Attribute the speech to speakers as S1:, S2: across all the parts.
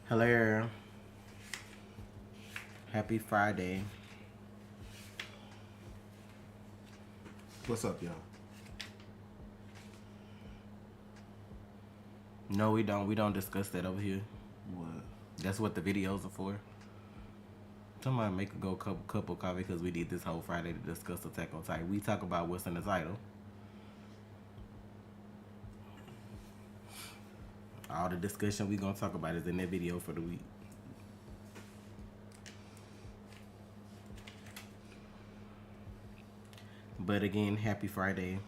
S1: Hello. Happy Friday.
S2: What's up, y'all?
S1: No, we don't. We don't discuss that over here.
S2: What?
S1: That's what the videos are for. Somebody make a cup of coffee because we did this whole Friday to discuss Attack on Titan. We talk about what's in the title. All the discussion we gonna talk about is in that video for the week. But again, happy Friday.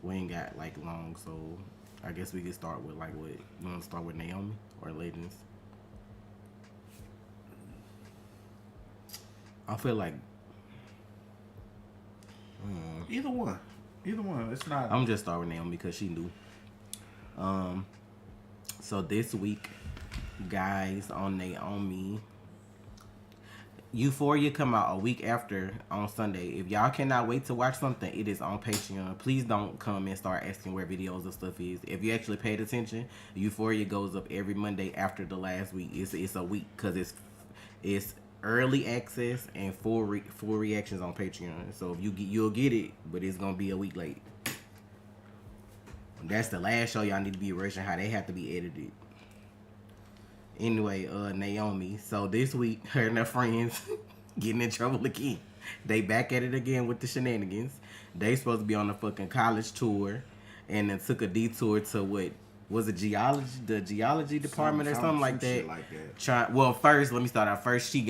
S1: We ain't got like long, so I guess we could start with like what you want to start with Naomi or Legends. I feel like
S2: Either one. Either one. It's not.
S1: I'm just starting with Naomi because she knew. So this week, guys, on Naomi, Euphoria come out a week after on Sunday. If y'all cannot wait to watch something, it is on Patreon. Please don't come and start asking where videos and stuff is. If you actually paid attention, Euphoria goes up every Monday after the last week. It's a week because it's early access and full reactions on Patreon. So if you'll get it, but it's gonna be a week late. That's the last show y'all need to be rushing how they have to be edited. Anyway, Naomi. So this week, her and her friends getting in trouble again. They back at it again with the shenanigans. They supposed to be on a fucking college tour, and then took a detour to what was it, the geology department or something like that.
S2: Shit like that.
S1: Well, first let me start out. First, she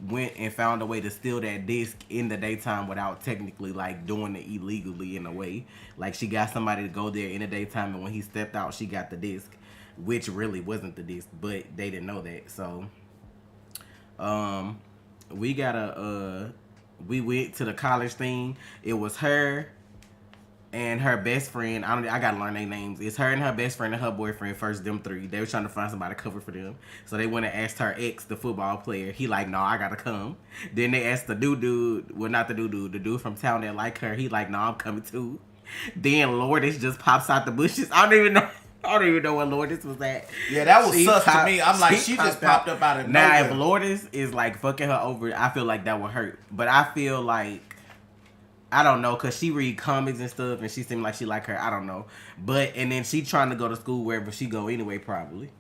S1: went and found a way to steal that disc in the daytime without technically like doing it illegally in a way. Like she got somebody to go there in the daytime, and when he stepped out, she got the disc, which really wasn't the disc, but they didn't know that. So, we went to the college thing. It was her and her best friend. I gotta learn their names. It's her and her best friend and her boyfriend. First, them three. They were trying to find somebody to cover for them. So they went and asked her ex, the football player. He like, no, I gotta come. Then they asked the dude. Well, not the dude. The dude from town that like her. He like, no, I'm coming too. Then Lourdes just pops out the bushes. I don't even know what Lourdes was at.
S2: Yeah, that was sus to me. I'm like, she just popped up out of nowhere.
S1: Now, if Lourdes is like fucking her over, I feel like that would hurt. But I feel like, I don't know, because she read comics and stuff, and she seemed like she like her. I don't know. But, and then she trying to go to school wherever she go anyway, probably.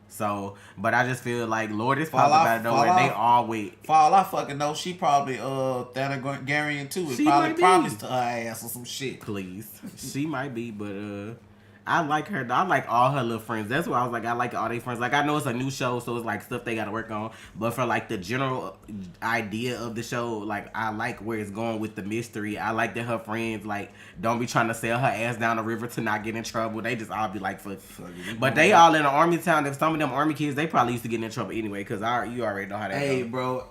S1: So, but I just feel like Lourdes popped up out of nowhere, and they all wait.
S2: For all I fucking know, she probably, Thanagarian too. It
S1: She
S2: probably
S1: might be.
S2: promised to her ass or some shit.
S1: Please. She might be, but, I like her. I like all her little friends. That's why I was like, I like all their friends. Like, I know it's a new show, so it's like stuff they got to work on. But for like the general idea of the show, like I like where it's going with the mystery. I like that her friends like don't be trying to sail her ass down the river to not get in trouble. They just all be like, fuck. But they all in an army town. If some of them army kids, they probably used to get in trouble anyway. Cause you already know how that
S2: Hey,
S1: goes.
S2: bro.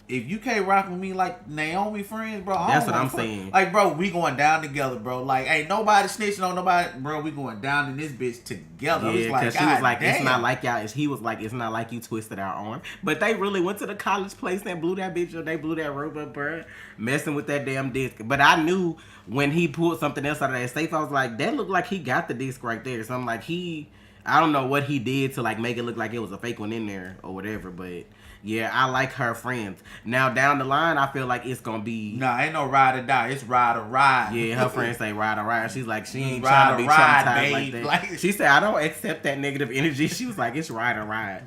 S2: If you can't rock with me like Naomi friends, bro,
S1: That's what I'm saying.
S2: Like, bro, we going down together, bro. Like, ain't nobody snitching on nobody, bro. We going down in this bitch together.
S1: Yeah, because she was like,
S2: damn.
S1: it's not like y'all. He was like, it's not like you twisted our arm. But they really went to the college place and blew that bitch up. They blew that rope up, bro, messing with that damn disc. But I knew when he pulled something else out of that safe, I was like, that looked like he got the disc right there. So I'm like, I don't know what he did to like make it look like it was a fake one in there or whatever, but yeah, I like her friends. Now down the line, I feel like it's gonna be
S2: ain't no ride or die. It's ride or ride.
S1: Yeah, her friends say ride or ride. She's like, she ain't
S2: Ride
S1: trying to
S2: or
S1: be
S2: ride,
S1: traumatized like
S2: babe.
S1: that.
S2: Like-
S1: She said, I don't accept that negative energy. She was like, it's ride or ride.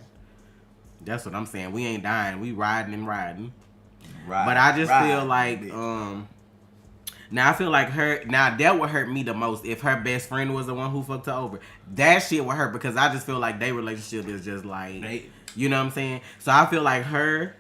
S1: That's what I'm saying. We ain't dying. We riding and riding.
S2: Ride,
S1: But I just
S2: ride,
S1: feel like
S2: bitch.
S1: now I feel like that would hurt me the most if her best friend was the one who fucked her over. That shit would hurt because I just feel like their relationship is just like, you know what I'm saying? So I feel like her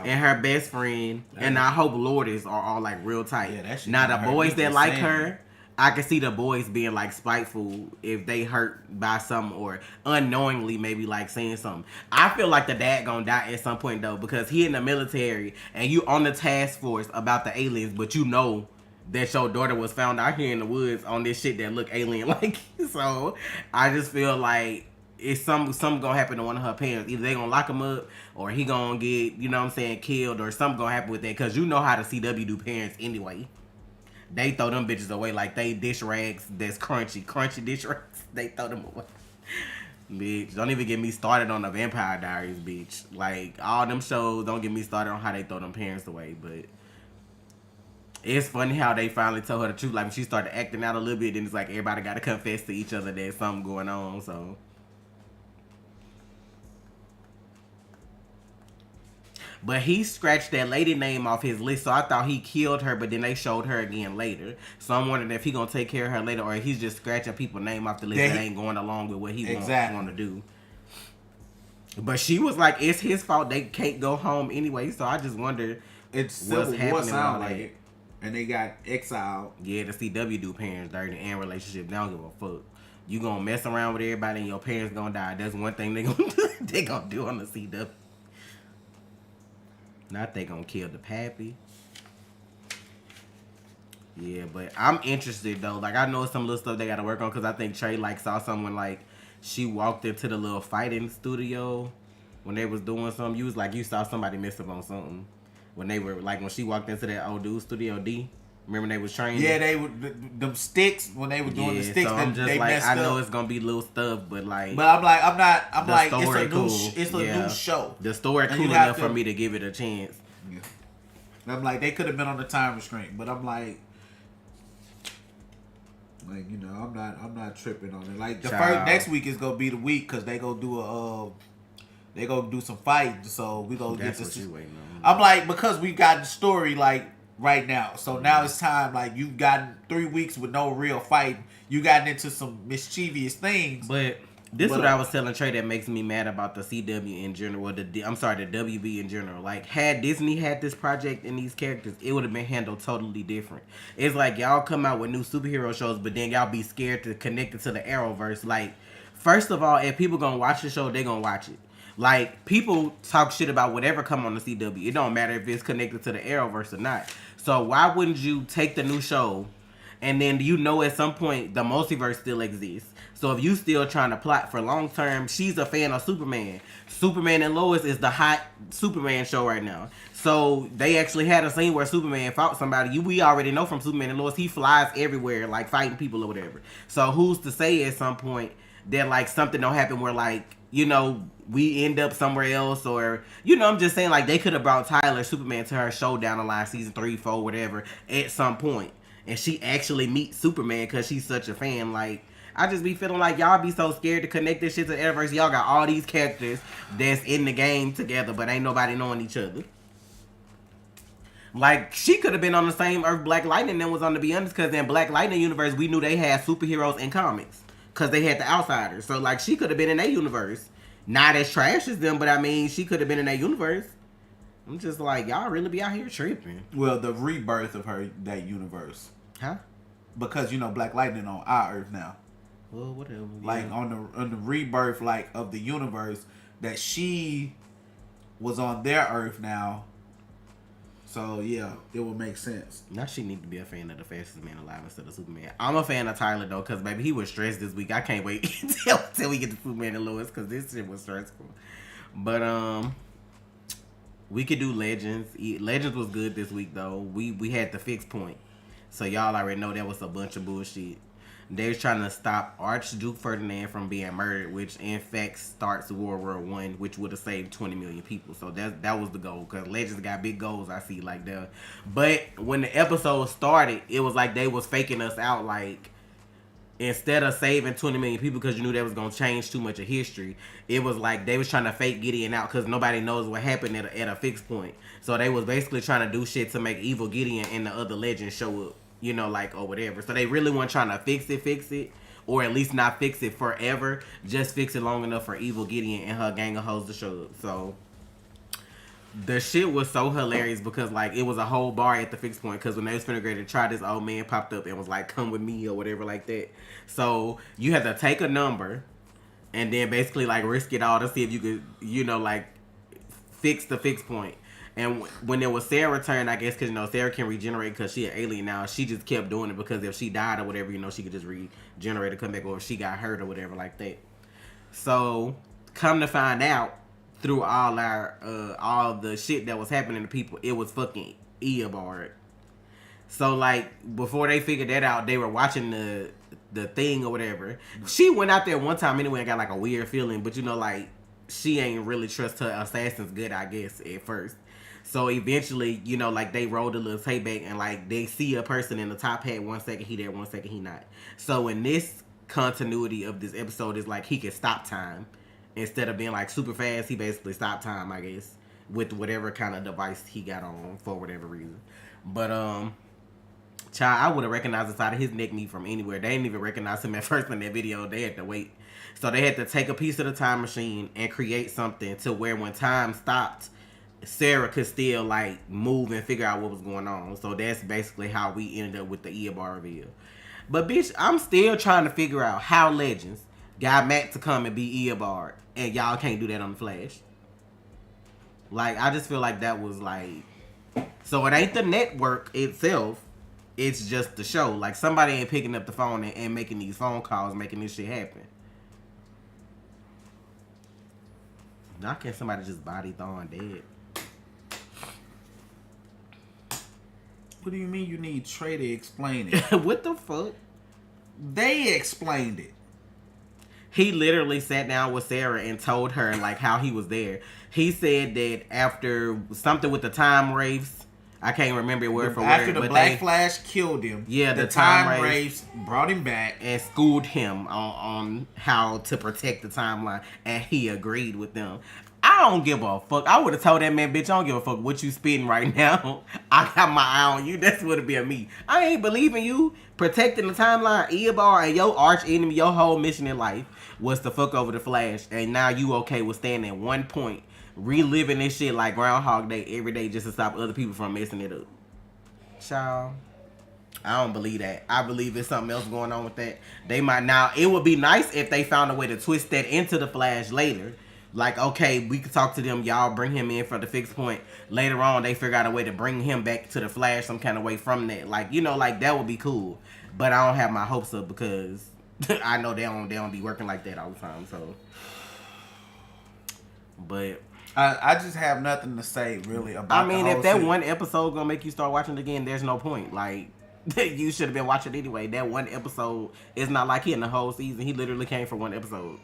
S1: and her best friend, and I hope Lourdes are all like real tight.
S2: Yeah, that shit
S1: now
S2: gonna
S1: the
S2: hurt
S1: boys
S2: me
S1: that
S2: just
S1: like
S2: saying
S1: her,
S2: it.
S1: I can see the boys being like spiteful if they hurt by something or unknowingly maybe like saying something. I feel like the dad gonna die at some point though because he in the military and you on the task force about the aliens, but you know that your daughter was found out here in the woods on this shit that look alien like. So I just feel like it's something gonna happen to one of her parents. Either they gonna lock him up or he gonna get, you know what I'm saying, killed or something gonna happen with that. Cause you know how the CW do parents anyway. They throw them bitches away like they dish rags that's crunchy dish rags. They throw them away. Bitch, don't even get me started on the Vampire Diaries, bitch. Like, all them shows, don't get me started on how they throw them parents away, but it's funny how they finally told her the truth. Like, when she started acting out a little bit, then it's like everybody got to confess to each other there's something going on, so. But he scratched that lady name off his list, so I thought he killed her, but then they showed her again later. So I'm wondering if he gonna take care of her later, or if he's just scratching people's name off the list that ain't going along with what he want to do. But she was like, it's his fault they can't go home anyway, so I just wonder
S2: it's
S1: what's happening.
S2: Sound like it. And they got exiled.
S1: Yeah, the CW do parents dirty and relationships. They don't give a fuck. You gonna mess around with everybody and your parents gonna die. That's one thing they gonna do. They gonna do on the CW. Not they gonna kill the pappy. Yeah, but I'm interested though. Like, I know some little stuff they gotta work on, because I think Trey like saw someone, like, she walked into the little fighting studio when they was doing something. You was like, you saw somebody mess up on something when they were like, when she walked into that old dude studio D. Remember they was training?
S2: Yeah, they would them sticks when they were doing the sticks.
S1: So I'm just like, I know it's gonna be little stuff, but like,
S2: I'm like, it's a
S1: cool.
S2: new show.
S1: The story cool enough for me to give it a chance.
S2: Yeah. And I'm like, they could have been on the time restraint, but I'm like, you know, I'm not tripping on it. Like, the first next week is gonna be the week, because they gonna do some fighting, so we gonna get this. I'm like, because we got the story like right now, so now it's time. Like, you've gotten 3 weeks with no real fight. You gotten into some mischievous things.
S1: But this is what I was telling Trey that makes me mad about the CW in general. The WB in general. Like, had Disney had this project and these characters, it would have been handled totally different. It's like y'all come out with new superhero shows, but then y'all be scared to connect it to the Arrowverse. Like, first of all, if people gonna watch the show, they gonna watch it. Like, people talk shit about whatever come on the CW. It don't matter if it's connected to the Arrowverse or not. So why wouldn't you take the new show, and then at some point the multiverse still exists? So if you still trying to plot for long term, she's a fan of Superman. Superman and Lois is the hot Superman show right now. So they actually had a scene where Superman fought somebody. We already know from Superman and Lois, he flies everywhere, like fighting people or whatever. So who's to say at some point that like something don't happen where, like, you know, we end up somewhere else, or, you know, I'm just saying, like, they could have brought Tyler Superman to her show down the line, season 3, 4, whatever, at some point, and she actually meets Superman because she's such a fan. Like, I just be feeling like y'all be so scared to connect this shit to the Eververse. Y'all got all these characters that's in the game together, but ain't nobody knowing each other. Like, she could have been on the same Earth Black Lightning than was on the Beyonders, because in Black Lightning universe, we knew they had superheroes in comics. Because they had the Outsiders. So, like, she could have been in their universe. Not as trash as them, but I mean, she could have been in their universe. I'm just like, y'all really be out here tripping.
S2: Well, the rebirth of that universe.
S1: Huh?
S2: Because, you know, Black Lightning on our Earth now.
S1: Well, whatever.
S2: Like, on the rebirth, like, of the universe, that she was on their Earth now. So, yeah, it would make sense.
S1: Now she need to be a fan of the Fastest Man Alive instead of Superman. I'm a fan of Tyler, though, because, baby, he was stressed this week. I can't wait till we get to Superman and Lois, because this shit was stressful. But, we could do Legends. Legends was good this week, though. We had the fixed point. So, y'all already know that was a bunch of bullshit. They was trying to stop Archduke Ferdinand from being murdered, which in fact starts World War I, which would have saved 20 million people. So that was the goal, because Legends got big goals, I see, like that. But when the episode started, it was like they was faking us out, like, instead of saving 20 million people because you knew that was going to change too much of history, it was like they was trying to fake Gideon out because nobody knows what happened at a fixed point. So they was basically trying to do shit to make evil Gideon and the other legends show up. You know, like, or whatever. So they really weren't trying to fix it, or at least not fix it forever. Just fix it long enough for evil Gideon and her gang of hoes to show up. So the shit was so hilarious because, like, it was a whole bar at the fixed point. Because when they was finna get to try, this old man popped up and was like, "Come with me," or whatever like that. So you had to take a number and then basically, like, risk it all to see if you could, you know, like, fix the fixed point. And when it was Sarah's turn, I guess, because, you know, Sarah can regenerate because she an alien now. She just kept doing it because if she died or whatever, you know, she could just regenerate and come back, or if she got hurt or whatever like that. So, come to find out, through all the shit that was happening to people, it was fucking Eobard. So, like, before they figured that out, they were watching the the thing or whatever. She went out there one time anyway and got like a weird feeling, but you know, like she ain't really trust her assassins good, I guess, at first. So eventually, you know, like they rolled a little tape back and like they see a person in the top hat 1 second he there, 1 second he not. So in this continuity of this episode is like he can stop time. Instead of being like super fast, he basically stopped time, I guess, with whatever kind of device he got on for whatever reason. But child, I would have recognized the side of his neck meat from anywhere. They didn't even recognize him at first in that video. They had to wait. So they had to take a piece of the time machine and create something to where when time stopped, Sarah could still like move and figure out what was going on. So that's basically how we ended up with the Eobard reveal. But bitch, I'm still trying to figure out how Legends got Matt to come and be Eobard, and y'all can't do that on the Flash. Like, I just feel like that was like, so it ain't the network itself, it's just the show. Like, somebody ain't picking up the phone and making these phone calls, making this shit happen. Now can't somebody just body Thawne dead?
S2: What do you mean you need Trey to explain it?
S1: What the fuck?
S2: They explained it.
S1: He literally sat down with Sarah and told her like how he was there. He said that after something with the time wraiths, I can't remember word for word.
S2: After the Black Flash killed him,
S1: yeah,
S2: the time wraiths brought him back
S1: and schooled him on how to protect the timeline, and he agreed with them. I don't give a fuck. I would have told that man, bitch, I don't give a fuck what you spitting right now. I got my eye on you. That's what it be of me. I ain't believing you. Protecting the timeline, Eobard, and your arch enemy, your whole mission in life was to fuck over the Flash. And now you okay with standing at one point, reliving this shit like Groundhog Day every day just to stop other people from messing it up. Child, I don't believe that. I believe there's something else going on with that. They might now. It would be nice if they found a way to twist that into the Flash later. Like, okay, we could talk to them. Y'all bring him in for the fixed point. Later on, they figure out a way to bring him back to the Flash some kind of way from that. Like, you know, like, that would be cool. But I don't have my hopes up because I know they don't be working like that all the time. So, but
S2: I just have nothing to say, really, about
S1: I mean, if that one episode gonna make you start watching it again, there's no point. Like, you should have been watching it anyway. That one episode is not like he in the whole season. He literally came for one episode.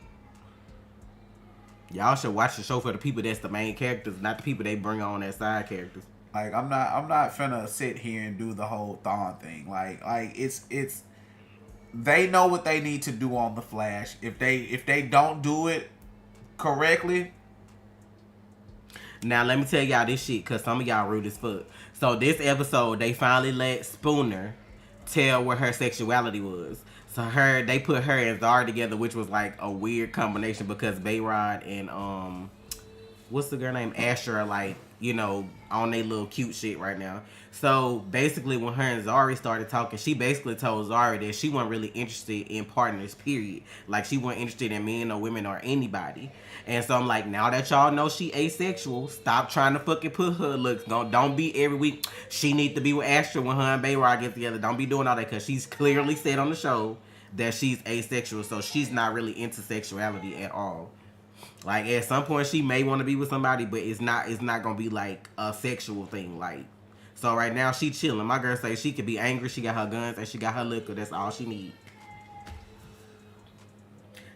S1: Y'all should watch the show for the people that's the main characters, not the people they bring on as side characters.
S2: Like, I'm not finna sit here and do the whole Thawne thing. Like it's they know what they need to do on the Flash. If they don't do it correctly.
S1: Now let me tell y'all this shit, cause some of y'all rude as fuck. So this episode, they finally let Spooner tell what her sexuality was. So they put her and Zara together, which was like a weird combination because Bayrod and what's the girl named Asher are like, you know, on their little cute shit right now. So basically when her and Zari started talking, she basically told Zari that she wasn't really interested in partners, period. Like she wasn't interested in men or women or anybody. And so I'm like, now that y'all know she asexual, stop trying to fucking put her looks. Don't be every week. She need to be with Asher when her and Bayrod get together. Don't be doing all that because she's clearly said on the show that she's asexual. So she's not really into sexuality at all. Like at some point she may want to be with somebody, but it's not gonna be like a sexual thing. Like, so right now she chilling. My girl say she could be angry, she got her guns and she got her liquor. That's all she need.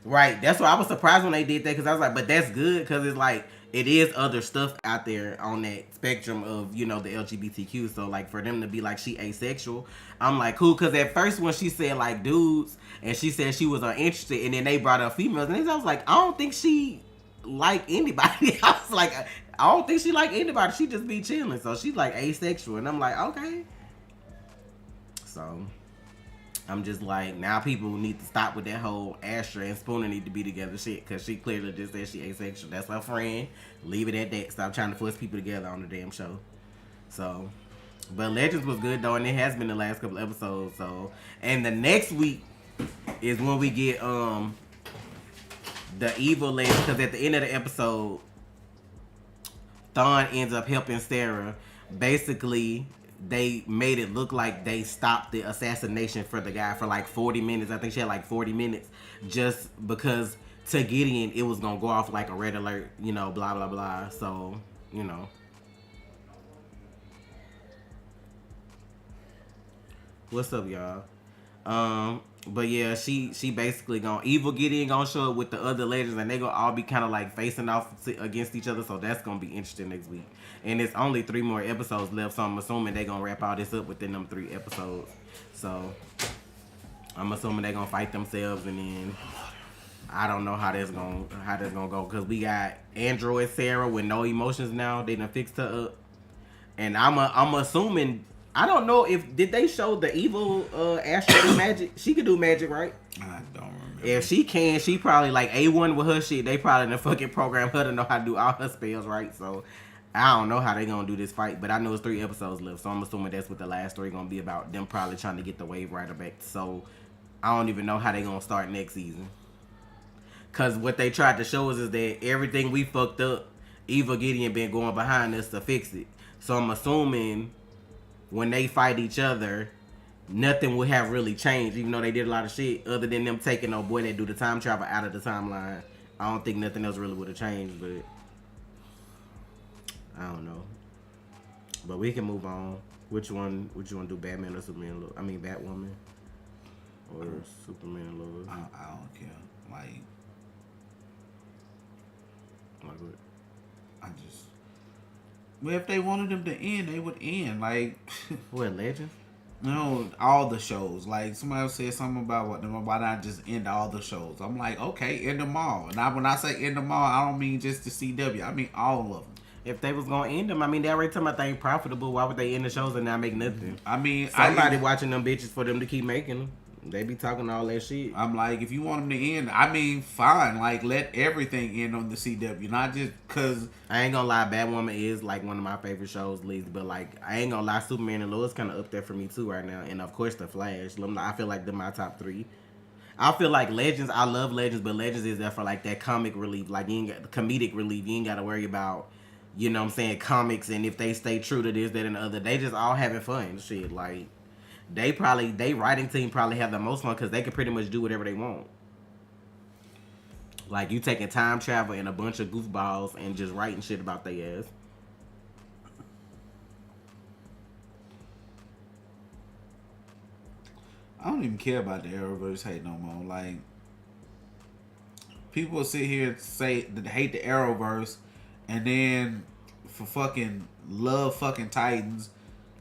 S1: Right, that's why I was surprised when they did that, because I was like, but that's good, because it's like it is other stuff out there on that spectrum of, you know, the LGBTQ. So like for them to be like she asexual, I'm like cool, because at first when she said like dudes and she said she was uninterested, and then they brought up females, and I was like, I don't think she like anybody. I was like, I don't think she like anybody. She just be chilling. So she's like asexual, and I'm like, okay. So I'm just like, now people need to stop with that whole Asher and Spooner need to be together shit, because she clearly just said she asexual. That's her friend. Leave it at that. Stop trying to force people together on the damn show. So, but Legends was good though, and it has been the last couple episodes. So, and the next week is when we get the evil Legends, because at the end of the episode, Thawne ends up helping Sarah. Basically, they made it look like they stopped the assassination for the guy for like 40 minutes. I think she had like 40 minutes just because to Gideon it was gonna go off like a red alert, you know, blah blah blah. So, you know. What's up, y'all? But yeah, she basically gonna Evil Gideon gonna show up with the other legends, and they gonna all be kind of like facing off against each other. So that's gonna be interesting next week. And it's only 3 more episodes left, so I'm assuming they gonna wrap all this up within them 3 episodes. So I'm assuming they gonna fight themselves, and then I don't know how that's gonna go, because we got Android Sarah with no emotions now. They done fixed her up, and I'm assuming. I don't know if did they show the evil Astro do magic. She can do magic, right?
S2: I don't remember.
S1: If she can, she probably like A1 with her shit. They probably done fucking program her to know how to do all her spells, right? So I don't know how they gonna do this fight, but I know it's 3 episodes left, so I'm assuming that's what the last 3 gonna be about. Them probably trying to get the Wave Rider back. So I don't even know how they gonna start next season. Cause what they tried to show us is that everything we fucked up, Evil Gideon been going behind us to fix it. So I'm assuming when they fight each other, nothing would have really changed, even though they did a lot of shit, other than them taking old boy that do the time travel out of the timeline. I don't think nothing else really would have changed, but I don't know. But we can move on. Which one would you want to do, Batman or Superman? I mean, Batwoman or Superman and Lois?
S2: I don't care. Like
S1: what?
S2: I just. Well, if they wanted them to end, they would end. Like,
S1: what, Legends?
S2: No, all the shows. Like, somebody said something about why not just end all the shows? I'm like, okay, end them all. And when I say end them all, I don't mean just the CW. I mean all of them.
S1: If they was gonna end them, I mean, they already talking about they ain't profitable. Why would they end the shows and not make nothing?
S2: I mean,
S1: somebody watching them bitches for them to keep making them. They be talking all that shit.
S2: I'm like, if you want them to end, I mean, fine. Like, let everything end on the CW, not just because.
S1: I ain't gonna lie, Batwoman is like one of my favorite shows, least. But like, I ain't gonna lie, Superman and Lois kind of up there for me too right now, and of course the Flash. I feel like they're my top 3. I feel like Legends. I love Legends, but Legends is there for like that comic relief, like you ain't got comedic relief. You ain't got to worry about, you know what I'm saying, comics, and if they stay true to this, that, and the other. They just all having fun, shit. Like. They writing team probably have the most fun because they can pretty much do whatever they want. Like, you taking time travel and a bunch of goofballs and just writing shit about their ass.
S2: I don't even care about the Arrowverse hate no more. Like, people sit here and say that they hate the Arrowverse and then for fucking love fucking Titans.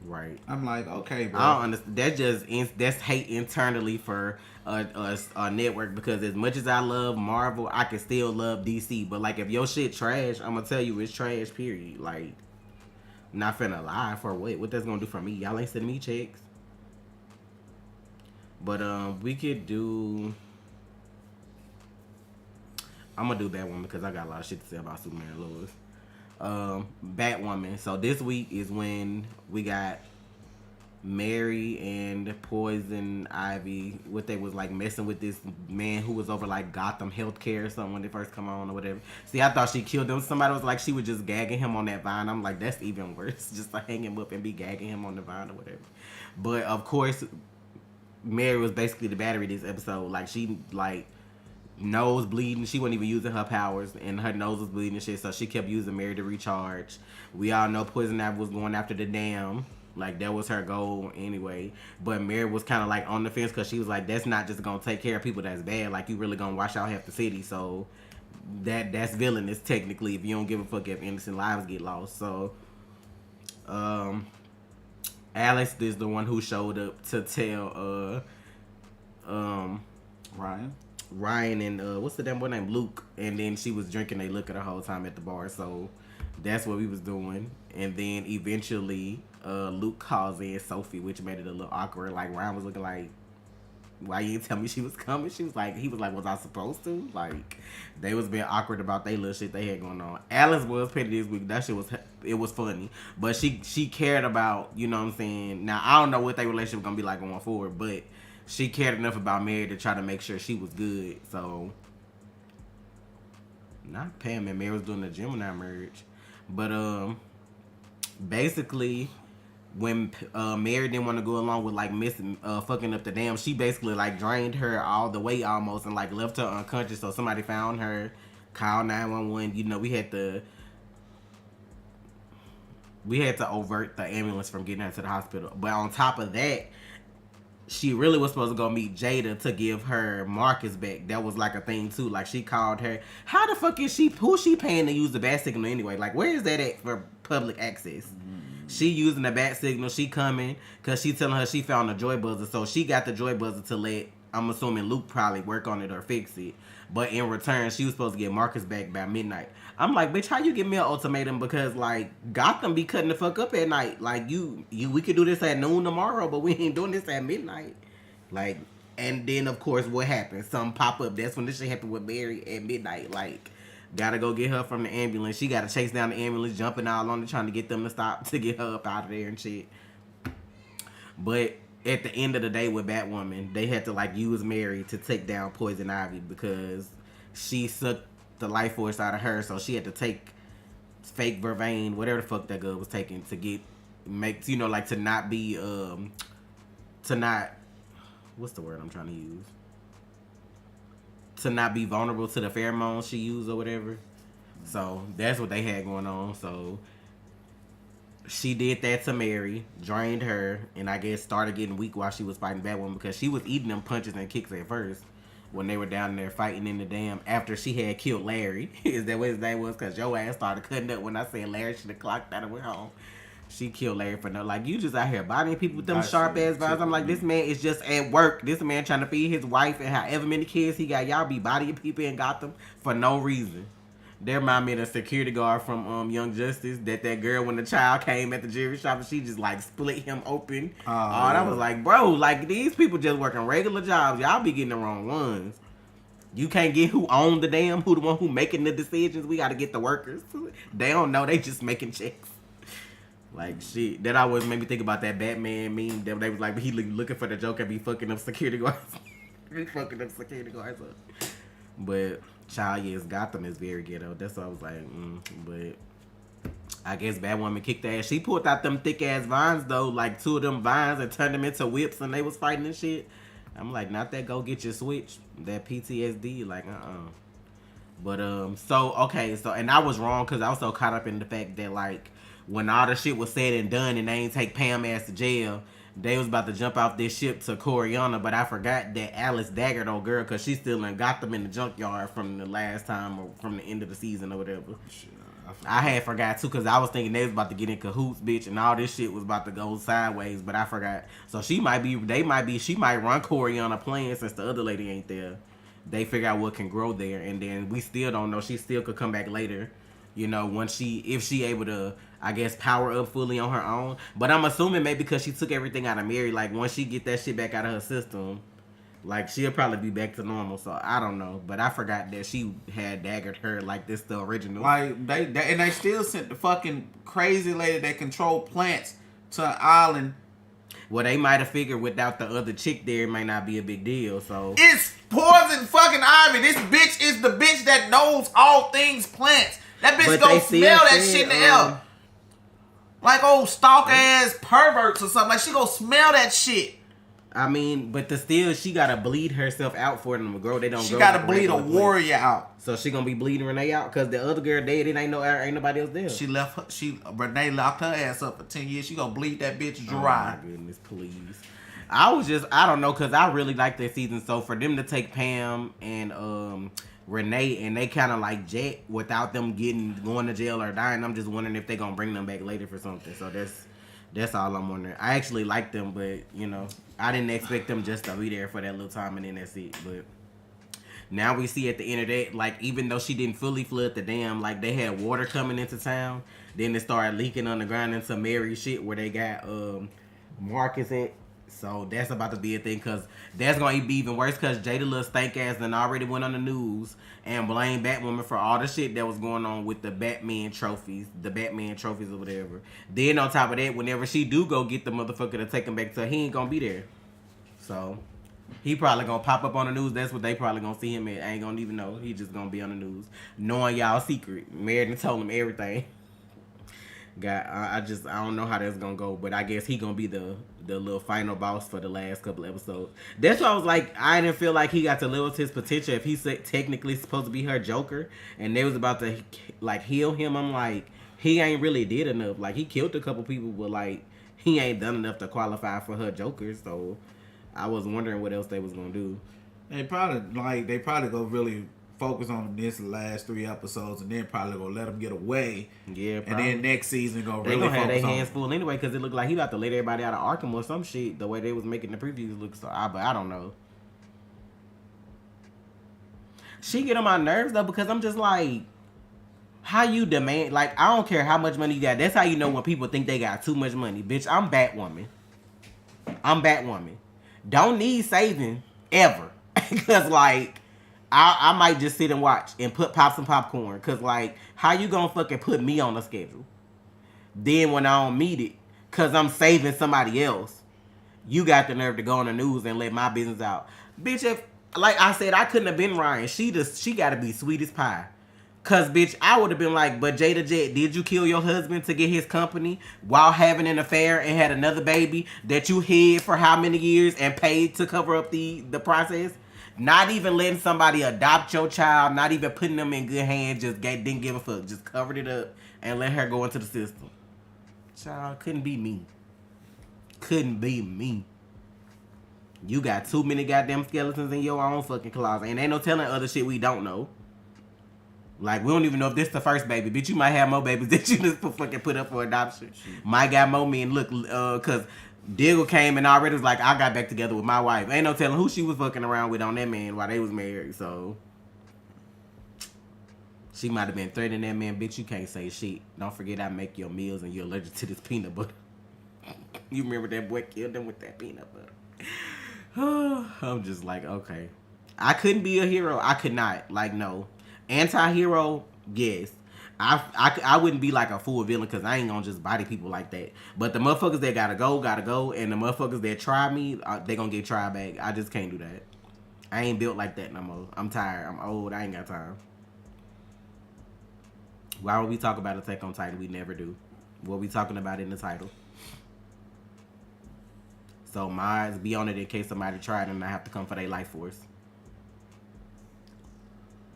S1: Right.
S2: I'm like, okay, bro.
S1: I don't understand. That's hate internally for a network, because as much as I love Marvel, I can still love DC. But like, if your shit trash, I'm gonna tell you it's trash. Period. Like, not finna lie for what? What that's gonna do for me? Y'all ain't sending me checks. But we could do. I'm gonna do Batwoman because I got a lot of shit to say about Superman and Lois. Batwoman. So this week is when we got Mary and Poison Ivy. What they was like messing with this man who was over like Gotham Healthcare or something when they first come on or whatever. See, I thought she killed him. Somebody was like she was just gagging him on that vine. I'm like, that's even worse. Just to hang him up and be gagging him on the vine or whatever. But of course, Mary was basically the battery this episode. Like, she like nose bleeding. She wasn't even using her powers, and her nose was bleeding and shit, so she kept using Mary to recharge. We all know Poison Ivy was going after the dam. Like, that was her goal anyway. But Mary was kind of like on the fence, because she was like, that's not just gonna take care of people that's bad. Like, you really gonna wash out half the city. So that's villainous technically, if you don't give a fuck if innocent lives get lost. So Alex is the one who showed up to tell Ryan and what's the damn boy name, Luke, and then she was drinking a liquor the whole time at the bar. So that's what we was doing. And then eventually Luke calls in Sophie, which made it a little awkward. Like, Ryan was looking like, why you didn't tell me she was coming? He was like, was I supposed to? Like, they was being awkward about they little shit they had going on. Alice was petty this week. That shit was funny. But she cared about, you know what I'm saying? Now, I don't know what their relationship gonna be like going forward, but she cared enough about Mary to try to make sure she was good. So, not Pam and Mary was doing the Gemini merge. But, basically, when Mary didn't want to go along with, like, fucking up the dam, she basically, like, drained her all the way almost and, like, left her unconscious. So somebody found her, called 911. You know, we had to avert the ambulance from getting her to the hospital. But on top of that, she really was supposed to go meet Jada to give her Marcus back. That was like a thing too. Like she called her. How the fuck is she? Who's she paying to use the bat signal anyway? Like where is that at for public access? She using the bat signal. She coming because she telling her she found the joy buzzer. So she got the joy buzzer to let, I'm assuming Luke probably work on it or fix it. But in return, she was supposed to get Marcus back by midnight. I'm like, bitch, how you give me an ultimatum? Because like Gotham be cutting the fuck up at night. Like we could do this at noon tomorrow, but we ain't doing this at midnight. Like, and then of course what happens? Something pop up. That's when this shit happened with Mary at midnight. Like, gotta go get her from the ambulance. She gotta chase down the ambulance, jumping all on it, trying to get them to stop to get her up out of there and shit. But at the end of the day with Batwoman, they had to like use Mary to take down Poison Ivy because she sucked the life force out of her, so she had to take fake Vervain, whatever the fuck that girl was taking to like to not be to not, what's the word I'm trying to use? To not be vulnerable to the pheromones she used or whatever. So that's what they had going on. So she did that to Mary, drained her, and I guess started getting weak while she was fighting Batwoman because she was eating them punches and kicks at first when they were down there fighting in the dam after she had killed Larry. Is that what his name was? Because your ass started cutting up when I said Larry should have clocked out and went home. She killed Larry for no. Like, you just out here bodying people with them sharp ass vibes. I'm like, this man is just at work. This man trying to feed his wife and however many kids he got. Y'all be bodying people in Gotham for no reason. They remind me of the security guard from Young Justice. That girl when the child came at the jewelry shop and she just like split him open. I was like, bro, like these people just working regular jobs. Y'all be getting the wrong ones. You can't get who own the dam, who the one who making the decisions. We got to get the workers. They don't know. They just making checks. Like shit. That always made me think about that Batman meme. That they was like, he looking for the Joker, be fucking up security guards. Be fucking up security guards up. But child, yes, Gotham is very ghetto. That's what I was like, but I guess Batwoman kicked ass. She pulled out them thick ass vines though, like 2 of them vines and turned them into whips and they was fighting and shit. I'm like, not that go get your switch. That PTSD, like But and I was wrong because I was so caught up in the fact that like when all the shit was said and done and they ain't take Pam ass to jail, they was about to jump off this ship to Coriana, but I forgot that Alice daggered old girl because she's still in Gotham in the junkyard from the last time or from the end of the season or whatever. Shit, I had forgot too because I was thinking they was about to get in cahoots, bitch, and all this shit was about to go sideways, but I forgot. So she might run Coriana playing since the other lady ain't there. They figure out what can grow there, and then we still don't know. She still could come back later. You know, if she able to, I guess, power up fully on her own. But I'm assuming maybe because she took everything out of Mary, like once she get that shit back out of her system, like she'll probably be back to normal. So I don't know. But I forgot that she had daggered her like this the original.
S2: Like they still sent the fucking crazy lady that controlled plants to an island.
S1: Well, they might have figured without the other chick there, it might not be a big deal. So
S2: it's Poison fucking Ivy. This bitch is the bitch that knows all things plants. That bitch gonna smell that shit in the air. Like old stalker ass perverts or something. Like she gonna smell that shit.
S1: I mean, but she gotta bleed herself out for them to grow. They don't.
S2: She gotta bleed a warrior out.
S1: So she gonna be bleeding Renee out because the other girl dead. It ain't nobody else there.
S2: She left. Renee locked her ass up for 10 years. She gonna bleed that bitch dry.
S1: Oh my goodness, please. I don't know, because I really like that season. So for them to take Pam and Renee and they kind of like jet without them going to jail or dying, I'm just wondering if they gonna bring them back later for something. So that's all I'm wondering. I actually like them, but you know, I didn't expect them just to be there for that little time and then that's it. But now we see at the end of that, like even though she didn't fully flood the dam, like they had water coming into town, then it started leaking underground into Mary's shit where they got Marcus at. So that's about to be a thing, because that's going to be even worse, because Jada little stank ass done already went on the news and blamed Batwoman for all the shit that was going on with the Batman trophies or whatever. Then on top of that, whenever she do go get the motherfucker to take him back to her, he ain't going to be there. So he probably going to pop up on the news. That's what they probably going to see him at. I ain't going to even know. He just going to be on the news. Knowing y'all secret. Meredith told him everything. I don't know how that's gonna go, but I guess he gonna be the little final boss for the last couple episodes. That's why I was like, I didn't feel like he got to live up to his potential. If he's technically supposed to be her Joker, and they was about to like heal him, I'm like, he ain't really did enough. Like he killed a couple people, but like he ain't done enough to qualify for her Joker. So I was wondering what else they was gonna do.
S2: They probably go really focus on this last 3 episodes, and then probably gonna let them get away.
S1: Yeah, probably.
S2: And then next season gonna really
S1: gonna have
S2: focus
S1: their
S2: on
S1: hands full anyway, because it looked like he about to let everybody out of Arkham or some shit. The way they was making the previews look so, but I don't know. She get on my nerves though, because I'm just like, how you demand? Like, I don't care how much money you got. That's how you know when people think they got too much money, bitch. I'm Batwoman. Don't need saving ever, because like. I might just sit and watch and pop some popcorn. Because, like, how you gonna fucking put me on a schedule? Then when I don't meet it, because I'm saving somebody else, you got the nerve to go on the news and let my business out. Bitch, if, like I said, I couldn't have been Ryan. She got to be sweet as pie. Because, bitch, I would have been like, but Jada Jet, did you kill your husband to get his company while having an affair and had another baby that you hid for how many years and paid to cover up the process? Not even letting somebody adopt your child, not even putting them in good hands, didn't give a fuck. Just covered it up and let her go into the system. Child, couldn't be me. You got too many goddamn skeletons in your own fucking closet. And ain't no telling other shit we don't know. Like, we don't even know if this the first baby. Bitch, you might have more babies that you just fucking put up for adoption. Might got more men. Look, because Diggle came and already was like, I got back together with my wife. Ain't no telling who she was fucking around with on that man while they was married. So, she might have been threatening that man. Bitch, you can't say shit. Don't forget I make your meals and you're allergic to this peanut butter. You remember that boy killed them with that peanut butter. I'm just like, okay. I couldn't be a hero. I could not. Like, no. Anti-hero, yes. I wouldn't be like a full villain because I ain't gonna just body people like that. But the motherfuckers that gotta go. And the motherfuckers that try me, they gonna get tried back. I just can't do that. I ain't built like that no more. I'm tired. I'm old. I ain't got time. Why would we talk about Attack on Titan? We never do. What we talking about in the title? So mods, be on it in case somebody tried and I have to come for their life force.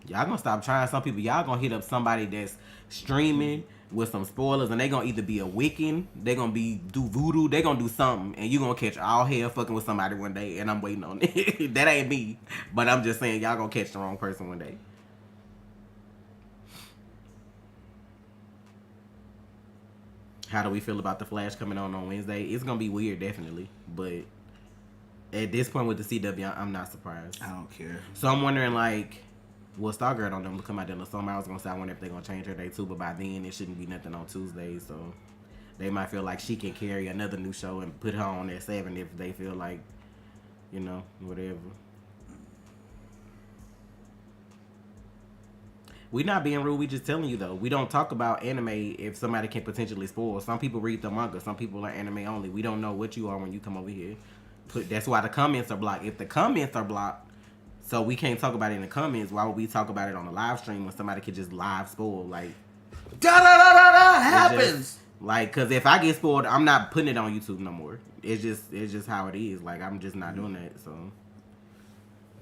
S1: Y'all gonna stop trying. Some people, y'all gonna hit up somebody that's streaming with some spoilers, and they gonna either be a Wiccan, they gonna do voodoo, they gonna do something, and you gonna catch all hell fucking with somebody one day, and I'm waiting on it. That ain't me, but I'm just saying y'all gonna catch the wrong person one day. How do we feel about the Flash coming on Wednesday? It's gonna be weird, definitely, but at this point with the CW, I'm not surprised.
S2: I don't care.
S1: So I'm wondering, like, well, Stargirl on them to come out there in the summer. I was gonna say I wonder if they're gonna change her day too, but by then it shouldn't be nothing on Tuesdays, so they might feel like she can carry another new show and put her on at 7 if they feel like, you know, whatever. We not being rude. We just telling you though. We don't talk about anime if somebody can potentially spoil. Some people read the manga. Some people are anime only. We don't know what you are when you come over here. That's why the comments are blocked. If the comments are blocked, so we can't talk about it in the comments, why would we talk about it on the live stream when somebody could just live spoil? Like,
S2: happens.
S1: Like, cause if I get spoiled, I'm not putting it on YouTube no more. It's just how it is. Like, I'm just not doing that. So,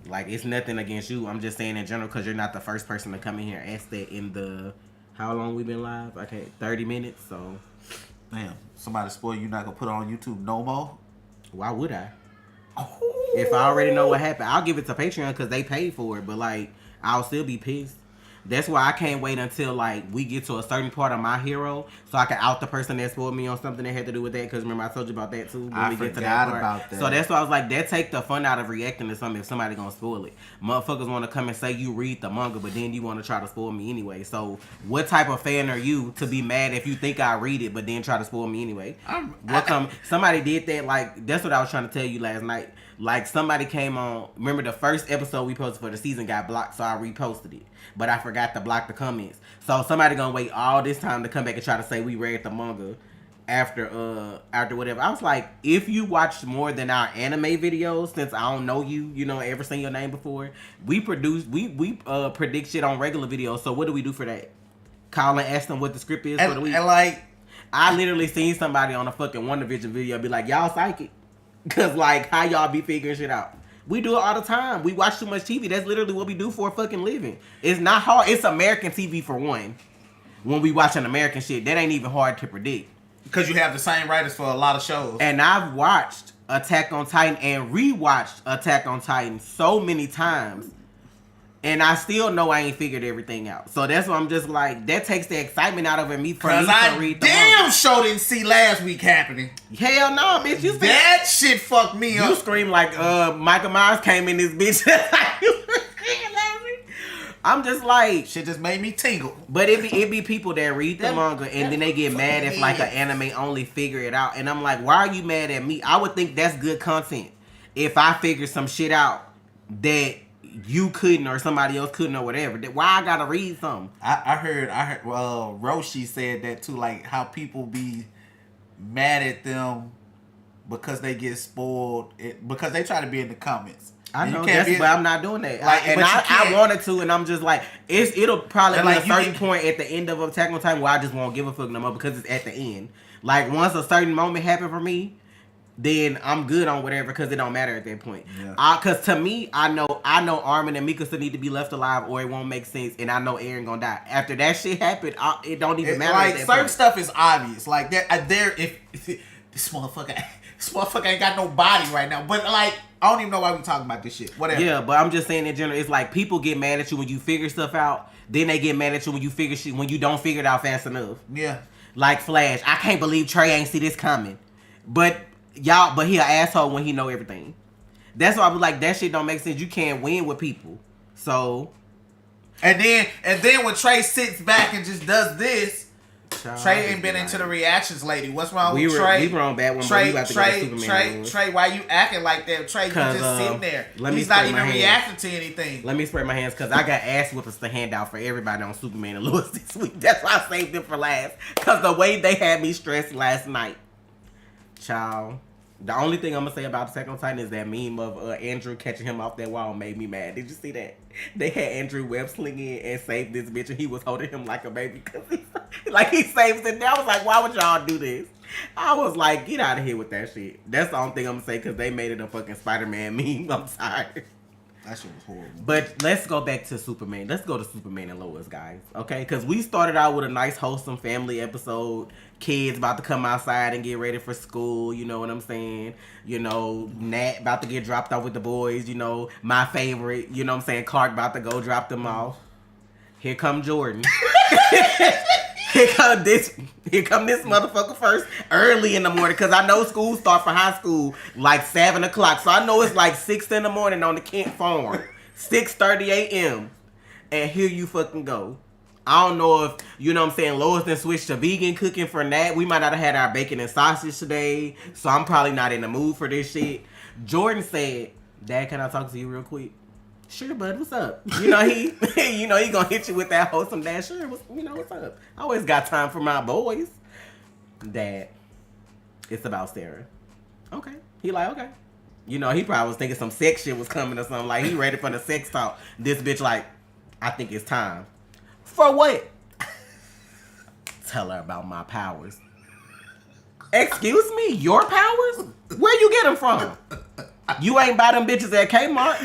S1: like, it's nothing against you. I'm just saying in general, cause you're not the first person to come in here and ask that in the, how long we been live? 30 minutes. So,
S2: damn, somebody spoil you not gonna put it on YouTube no more?
S1: Why would I? If I already know what happened, I'll give it to Patreon because they paid for it. But, like, I'll still be pissed. That's why I can't wait until, like, we get to a certain part of my hero so I can out the person that spoiled me on something that had to do with that. Because, remember, I told you about that, too. When we get to that part.
S2: About that.
S1: So, that's why I was like, that take the fun out of reacting to something if somebody gonna spoil it. Motherfuckers want to come and say you read the manga, but then you want to try to spoil me anyway. So, what type of fan are you to be mad if you think I read it, but then try to spoil me anyway? Somebody did that, like, that's what I was trying to tell you last night. Like, somebody came on, remember the first episode we posted for the season got blocked, so I reposted it. But I forgot to block the comments. So somebody gonna wait all this time to come back and try to say we read the manga after whatever. I was like, if you watched more than our anime videos, since I don't know you, ever seen your name before, we predict shit on regular videos. So what do we do for that? Call and ask them what the script is for the week.
S2: And like,
S1: I literally seen somebody on a fucking WandaVision video be like, y'all psychic. Cause like, how y'all be figuring shit out? We do it all the time. We watch too much TV. That's literally what we do for a fucking living. It's not hard. It's American TV for one. When we watch an American shit, that ain't even hard to predict.
S2: Because you have the same writers for a lot of shows.
S1: And I've watched Attack on Titan and rewatched Attack on Titan so many times. And I still know I ain't figured everything out. So that's why I'm just like, that takes the excitement out of it for me to read the
S2: damn sure didn't see last week happening.
S1: Hell no, bitch.
S2: That shit fucked me up.
S1: You scream like Michael Myers came in this bitch. I'm just like,
S2: shit just made me tingle.
S1: But it be people that read the manga and then they get mad if like an anime only figure it out. And I'm like, why are you mad at me? I would think that's good content if I figure some shit out that you couldn't or somebody else couldn't or whatever. Why I gotta read something?
S2: I heard Roshi said that too, like how people be mad at them because they get spoiled because they try to be in the comments.
S1: I know but I'm not doing that. Like, I wanted to, and I'm just like, it'll probably be a certain point at the end of Attack on Titan where I just won't give a fuck no more because it's at the end. Like once a certain moment happened for me, then I'm good on whatever because it don't matter at that point. Yeah. Because to me, I know Armin and Mikasa need to be left alive or it won't make sense, and I know Eren gonna die. After that shit happened, it don't even matter.
S2: Like certain stuff is obvious. Like if this motherfucker ain't got no body right now. But like, I don't even know why we talking about this shit. Whatever.
S1: Yeah, but I'm just saying in general, it's like people get mad at you when you figure stuff out. Then they get mad at you when you don't figure it out fast enough.
S2: Yeah.
S1: Like Flash, I can't believe Trey ain't see this coming. But he an asshole when he know everything. That's why I was like, that shit don't make sense. You can't win with people. So.
S2: And then when Trey sits back and just does this, Trey ain't been into the reactions lately. What's wrong with Trey?
S1: We were on Batwoman.
S2: Trey, why you acting like that? Trey, you just sitting there. He's not even reacting to anything.
S1: Let me spray my hands because I got ass whippers to hand out for everybody on Superman and Lois this week. That's why I saved them for last. Because the way they had me stressed last night. Child. The only thing I'm going to say about Attack on Titan is that meme of Andrew catching him off that wall made me mad. Did you see that? They had Andrew web slinging and saved this bitch and he was holding him like a baby because he saves it. I was like, why would y'all do this? I was like, get out of here with that shit. That's the only thing I'm going to say because they made it a fucking Spider-Man meme. I'm sorry.
S2: That shit was horrible.
S1: But let's go back to Superman. Let's go to Superman and Lois, guys. Okay? Because we started out with a nice, wholesome family episode. Kids about to come outside and get ready for school. You know what I'm saying? You know, Nat about to get dropped off with the boys. You know, my favorite. You know what I'm saying? Clark about to go drop them off. Here come Jordan. Here come this motherfucker first early in the morning because I know school start for high school like 7 o'clock. So I know it's like 6 in the morning on the Kent farm. 6:30 a.m. And here you fucking go. I don't know if, you know what I'm saying, Lois done switched to vegan cooking for Nat. We might not have had our bacon and sausage today. So I'm probably not in the mood for this shit. Jordan said, Dad, can I talk to you real quick? Sure, bud, what's up? You know, he gonna hit you with that wholesome dad. Sure, what's up? I always got time for my boys. Dad, it's about Sarah. Okay. He like, okay. You know, he probably was thinking some sex shit was coming or something. Like, he ready for the sex talk. This bitch like, I think it's time. For what? Tell her about my powers. Excuse me? Your powers? Where you get them from? You ain't buy them bitches at Kmart?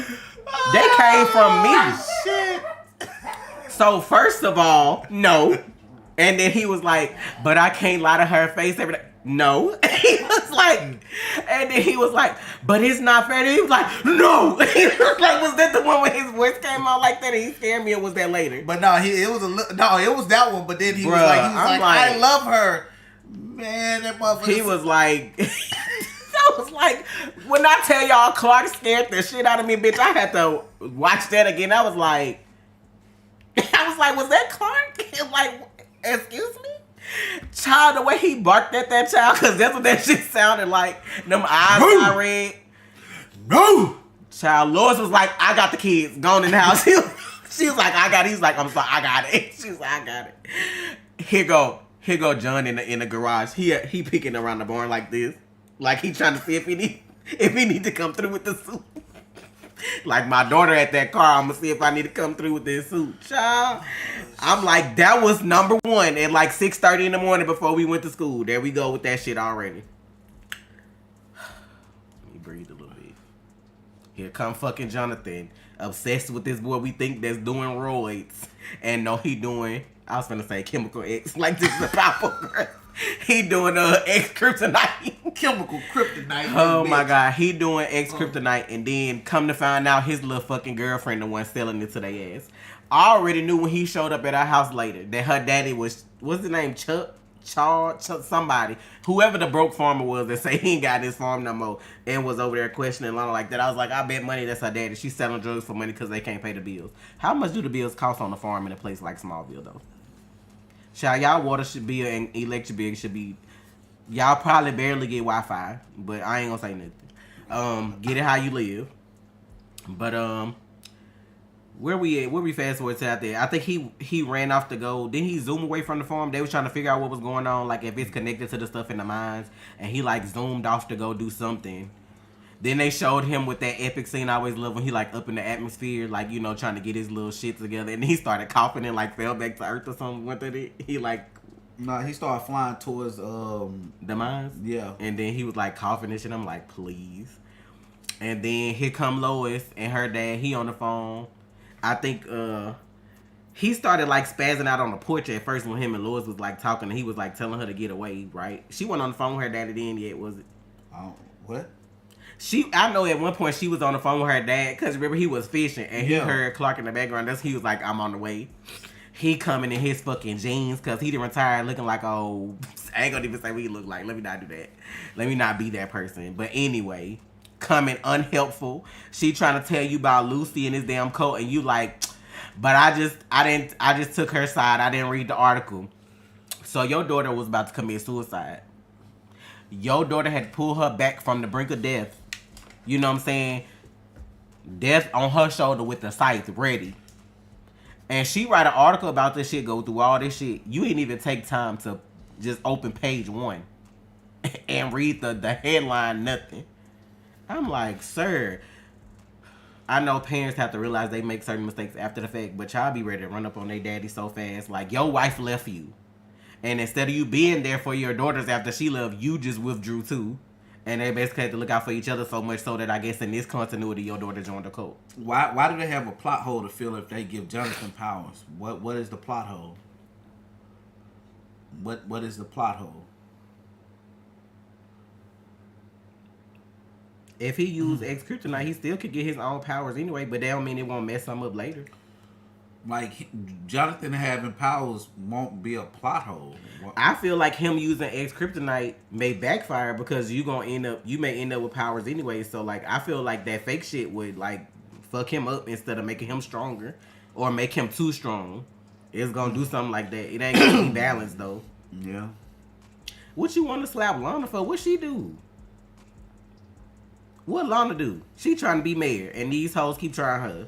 S1: They came from me.
S2: Shit.
S1: So first of all, no. And then he was like, but I can't lie to her face every day. No. He was like, and then he was like, but it's not fair. He was like, no. He was like, was that the one when his voice came out like that and he scared me, or was that later?
S2: But no, it was that one. But then he was like, I love her. Man, that motherfucker.
S1: He was like, I was like, when I tell y'all Clark scared the shit out of me, bitch, I had to watch that again. I was like, was that Clark? Like, excuse me? Child, the way he barked at that child, because that's what that shit sounded like. Them eyes I read.
S2: No!
S1: Child, Lois was like, I got the kids. Gone in the house. She was like, I got it. He's like, I'm sorry, I got it. She was like, I got it. Here go John in the garage. He peeking around the barn like this. Like he trying to see if he need to come through with the suit. Like my daughter at that car, I'm gonna see if I need to come through with this suit. Child. I'm like, that was number one at like 6:30 in the morning before we went to school. There we go with that shit already. Let me breathe a little bit. Here come fucking Jonathan. Obsessed with this boy we think that's doing roids. And no, he doing, I was finna say chemical X. Like this is a powerful girl. He doing X kryptonite.
S2: chemical kryptonite.
S1: Oh my god, he doing X kryptonite, and then come to find out his little fucking girlfriend the one selling it to their ass. I already knew when he showed up at our house later that her daddy was, what's his name, Chuck, somebody, whoever the broke farmer was that say he ain't got this farm no more, and was over there questioning Lana like that. I was like, I bet money that's her daddy. She's selling drugs for money because they can't pay the bills. How much do the bills cost on a farm in a place like Smallville though? Y'all water should be and electric bill should be. Y'all probably barely get Wi-Fi, but I ain't gonna say nothing. Get it how you live. But where we at? Where we fast forward to out there? I think he ran off to go. Then he zoomed away from the farm. They was trying to figure out what was going on, like if it's connected to the stuff in the mines. And he like zoomed off to go do something. Then they showed him with that epic scene I always love when he like up in the atmosphere, like, you know, trying to get his little shit together. And he started coughing and like fell back to earth or something. What did it? He like.
S2: No, he started flying towards
S1: the mines. Yeah. And then he was like coughing and shit. I'm like, please. And then here come Lois and her dad. He on the phone. I think he started like spazzing out on the porch at first when him and Lois was like talking, and he was like telling her to get away, right? She wasn't on the phone with her daddy then yet, was it?
S2: What?
S1: I know at one point she was on the phone with her dad, because remember he was fishing and he heard Clark in the background. He was like, I'm on the way. He coming in his fucking jeans because he done retired looking like, oh, I ain't gonna even say what he look like. Let me not do that. Let me not be that person. But anyway, coming unhelpful. She trying to tell you about Lucy and his damn coat, and you like, but I just took her side. I didn't read the article. So your daughter was about to commit suicide. Your daughter had pulled her back from the brink of death. You know what I'm saying? Death on her shoulder with the scythe ready. And she write an article about this shit, go through all this shit. You didn't even take time to just open page 1 and read the headline, nothing. I'm like, sir, I know parents have to realize they make certain mistakes after the fact, but y'all be ready to run up on their daddy so fast. Like, your wife left you. And instead of you being there for your daughters after she left, you just withdrew too. And they basically had to look out for each other so much so that I guess in this continuity, your daughter joined the cult.
S2: Why do they have a plot hole to fill if they give Jonathan powers? What is the plot hole? What is the plot hole?
S1: If he used X kryptonite, he still could get his own powers anyway, but that don't mean it won't mess him up later.
S2: Like, Jonathan having powers won't be a plot hole.
S1: I feel like him using X kryptonite may backfire because you may end up with powers anyway. So like, I feel like that fake shit would like fuck him up instead of making him stronger or make him too strong. It's gonna do something like that. It ain't gonna be balanced though.
S2: Yeah.
S1: What you want to slap Lana for? What she do? What Lana do? She trying to be mayor, and these hoes keep trying her.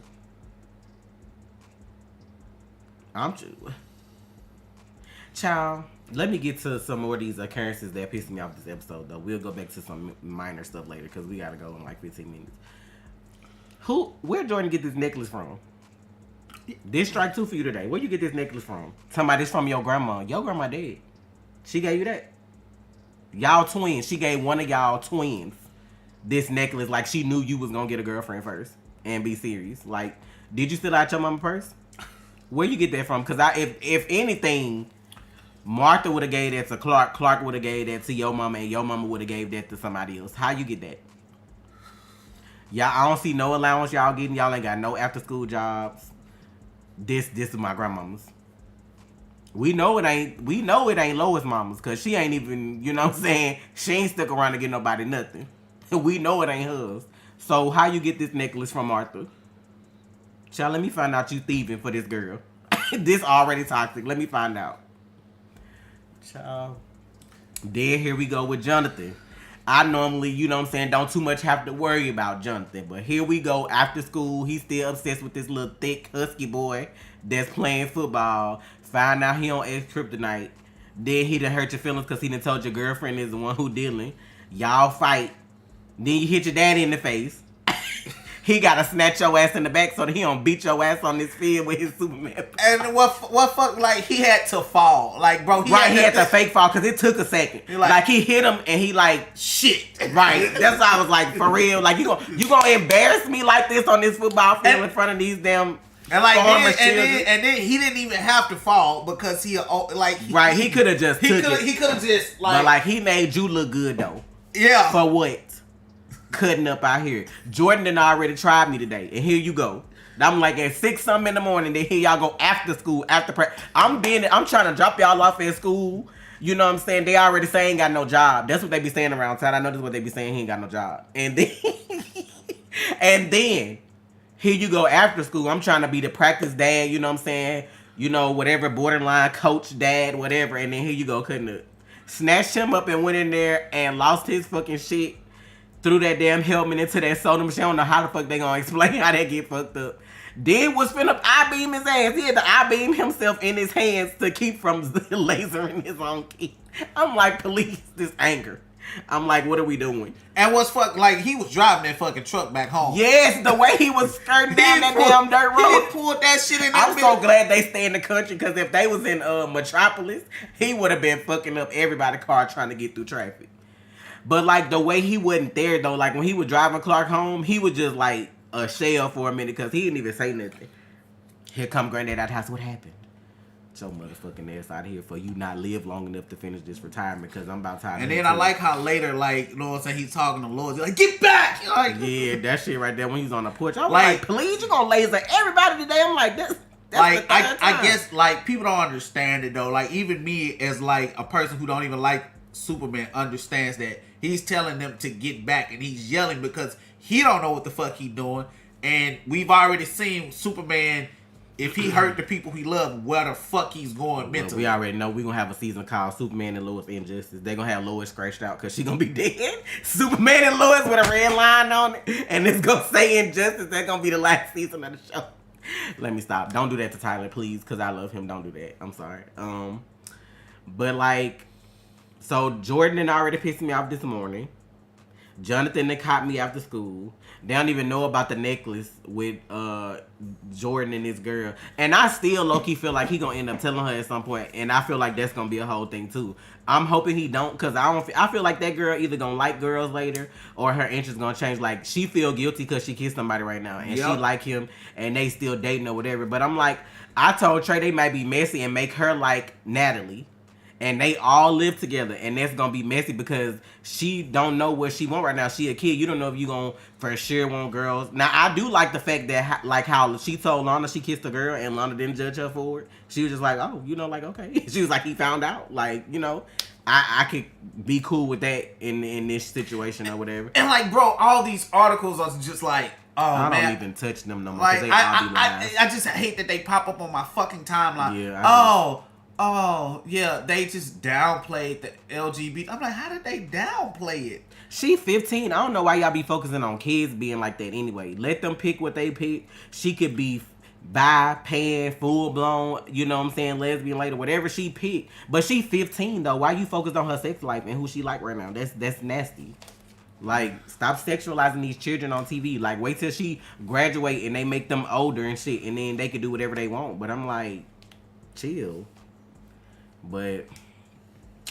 S1: Child, let me get to some more of these occurrences that pissed me off this episode, though. We'll go back to some minor stuff later, because we gotta go in like 15 minutes. Where Jordan get this necklace from? This strike 2 for you today. Where you get this necklace from? Somebody's from your grandma. Your grandma dead. She gave you that. Y'all twins. She gave one of y'all twins this necklace like she knew you was gonna get a girlfriend first and be serious. Like, did you steal out your mama purse? Where you get that from? Because if anything, Martha would have gave that to Clark. Clark would have gave that to your mama, and your mama would have gave that to somebody else. How you get that? Y'all, I don't see no allowance y'all getting. Y'all ain't got no after school jobs. This is my grandmama's. We know it ain't Lois' mama's, because she ain't even, you know what I'm saying? She ain't stuck around to get nobody nothing. We know it ain't hers. So how you get this necklace from Arthur? Child, let me find out you thieving for this girl. This already toxic. Let me find out. Child. Then here we go with Jonathan. I normally, you know what I'm saying, don't too much have to worry about Jonathan. But here we go. After school, he's still obsessed with this little thick, husky boy that's playing football. Find out he on X kryptonite. Then he done hurt your feelings because he done told your girlfriend is the one who dealing. Y'all fight. Then you hit your daddy in the face. He gotta snatch your ass in the back so that he don't beat your ass on this field with his Superman.
S2: And what fuck, like, he had to fall. Like, bro,
S1: he had to fake fall because it took a second. Like he hit him and he like, shit. Right. That's why I was like, for real. Like, you gonna embarrass me like this on this football field in front of these damn...
S2: And like then he didn't even have to fall because he like...
S1: Right, he could have just took it.
S2: He could have just like...
S1: But like, he made you look good though.
S2: Yeah.
S1: For what? Cutting up out here. Jordan done already tried me today, and here you go. I'm like at 6 something in the morning. Then here y'all go after school, after prep. I'm trying to drop y'all off at school. You know what I'm saying? They already say ain't got no job. That's what they be saying around town. I know this is what they be saying. He ain't got no job. And then, and then, here you go after school. I'm trying to be the practice dad. You know what I'm saying? You know, whatever, borderline coach dad, whatever. And then here you go cutting up. Snatched him up and went in there and lost his fucking shit. Threw that damn helmet into that soda machine. I don't know how the fuck they gonna explain how that get fucked up. Then was finna I-beam his ass. He had to I-beam himself in his hands to keep from lasering his own kid. I'm like, police, this anger. I'm like, what are we doing?
S2: And what's like he was driving that fucking truck back home.
S1: Yes, the way he was skirting down that damn dirt road.
S2: He pulled that shit in that
S1: I'm so glad they stay in the country, because if they was in Metropolis, he would have been fucking up everybody's car trying to get through traffic. But like the way he wasn't there though, like when he was driving Clark home, he was just like a shell for a minute because he didn't even say nothing. Here come granddad out the house. What happened? Get your motherfucking ass out of here for you not live long enough to finish this retirement, because I'm about tired.
S2: And then I like how later, like, Lois said, he's talking to Lois. He's like, get back! Like,
S1: yeah, that shit right there when he was on the porch. I was like, please, you gonna laser everybody today? I'm like, that's
S2: like, I guess, like, people don't understand it though. Like, even me as like a person who don't even like Superman understands that he's telling them to get back, and he's yelling because he don't know what the fuck he doing. And we've already seen Superman, if he hurt the people he loved, where the fuck he's going mentally.
S1: We already know we're gonna have a season called Superman and Lois Injustice. They're gonna have Lois scratched out because she's gonna be dead. Superman and Lois with a red line on it, and it's gonna say Injustice. That's gonna be the last season of the show. Let me stop. Don't do that to Tyler, please, because I love him. Don't do that. I'm sorry. But like, so Jordan had already pissed me off this morning. Jonathan had caught me after school. They don't even know about the necklace with Jordan and this girl. And I still low-key feel like he gonna end up telling her at some point. And I feel like that's gonna be a whole thing too. I'm hoping he don't, because I feel like that girl either gonna like girls later or her interest gonna change. Like, she feel guilty because she kissed somebody right now. And she like him and they still dating or whatever. But I'm like, I told Trey they might be messy and make her like Natalie. And they all live together, and that's gonna be messy because she don't know what she want right now. She a kid. You don't know if you gonna for sure want girls. Now I do like the fact that like how she told Lana she kissed a girl and Lana didn't judge her for it. She was just like, oh, you know, like okay. She was like, he found out. Like, you know, I could be cool with that in this situation or whatever.
S2: And like, bro, all these articles are just like, oh man,
S1: I don't even touch them no more.
S2: Like,
S1: They all be lies.
S2: I just hate that they pop up on my fucking timeline.
S1: Yeah.
S2: Oh, yeah, they just downplayed the LGBT. I'm like, how did they downplay it?
S1: She 15. I don't know why y'all be focusing on kids being like that anyway. Let them pick what they pick. She could be bi, pan, full-blown, you know what I'm saying, lesbian later, whatever she pick. But she 15, though. Why you focused on her sex life and who she like right now? That's nasty. Like, stop sexualizing these children on TV. Like, wait till she graduate and they make them older and shit, and then they can do whatever they want. But I'm like, chill. But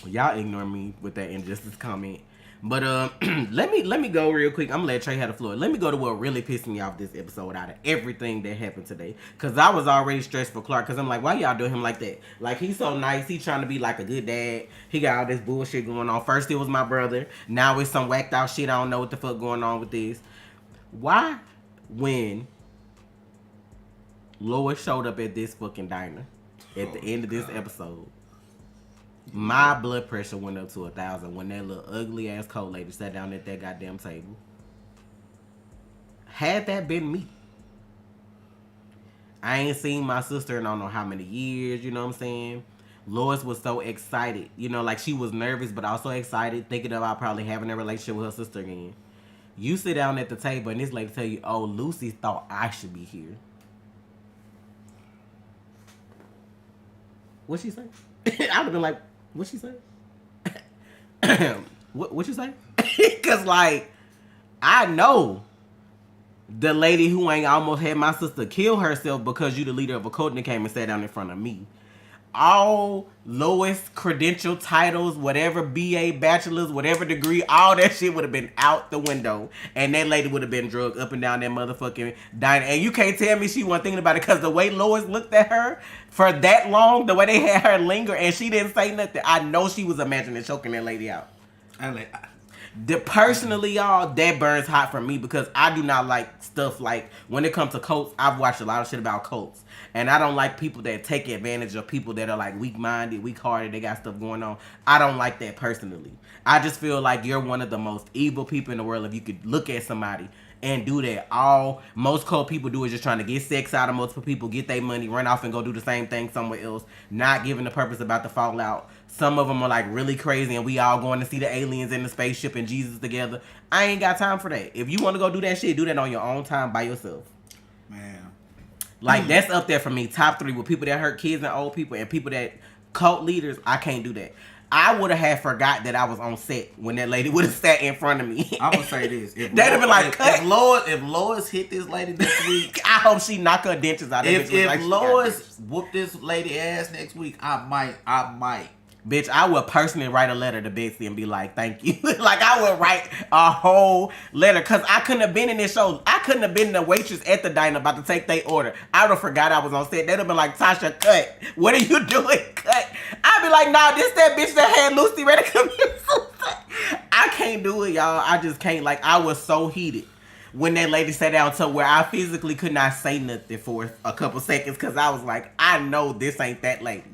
S1: y'all ignore me with that injustice comment. But let me go real quick. I'm gonna let Trey have the floor. Let me go to what really pissed me off this episode out of everything that happened today. Cause I was already stressed for Clark. Cause I'm like, why y'all doing him like that? Like, he's so nice. He trying to be like a good dad. He got all this bullshit going on. First it was my brother. Now it's some whacked out shit. I don't know what the fuck going on with this. Why, when Lois showed up at this fucking diner at the end of this episode, my blood pressure went up to 1,000 when that little ugly ass cold lady sat down at that goddamn table. Had that been me, I ain't seen my sister in I don't know how many years, you know what I'm saying? Lois was so excited, you know, like she was nervous but also excited, thinking about probably having a relationship with her sister again. You sit down at the table and this lady tell you, oh, Lucy thought I should be here. What'd she say? I'd have been like, what'd she say? What'd you say? Because, like, I know the lady who ain't almost had my sister kill herself because you the leader of a cult and came and sat down in front of me. All Lois credential titles, whatever BA, bachelor's, whatever degree, all that shit would have been out the window. And that lady would have been drugged up and down that motherfucking diner. And you can't tell me she wasn't thinking about it, because the way Lois looked at her for that long, the way they had her linger and she didn't say nothing, I know she was imagining choking that lady out. Personally, y'all, that burns hot for me because I do not like stuff like when it comes to cults. I've watched a lot of shit about cults, and I don't like people that take advantage of people that are like weak-minded, weak-hearted. They got stuff going on. I don't like that personally. I just feel like you're one of the most evil people in the world if you could look at somebody and do that. Most cult people do is just trying to get sex out of multiple people, get their money, run off and go do the same thing somewhere else, not giving the purpose about the fallout. Some of them are like really crazy and we all going to see the aliens in the spaceship and Jesus together. I ain't got time for that. If you want to go do that shit, do that on your own time by yourself.
S2: Man.
S1: Like that's up there for me. Top 3 with people that hurt kids and old people and people that cult leaders. I can't do that. I would have had forgot that I was on set when that lady would have sat in front of me.
S2: I'm gonna say this:
S1: they'd have been like,
S2: if Lois hit this lady next week,
S1: I hope she knock her dentures out.
S2: If Lois whoop this lady ass next week, I might.
S1: Bitch, I would personally write a letter to Betsy and be like, thank you. Like, I would write a whole letter. Because I couldn't have been in this show. I couldn't have been the waitress at the diner about to take their order. I would have forgot I was on set. They'd have been like, Tasha, cut. What are you doing? Cut. I'd be like, nah, this that bitch that had Lucy ready to come here. I can't do it, y'all. I just can't. Like, I was so heated when that lady sat down to where I physically could not say nothing for a couple seconds. Because I was like, I know this ain't that lady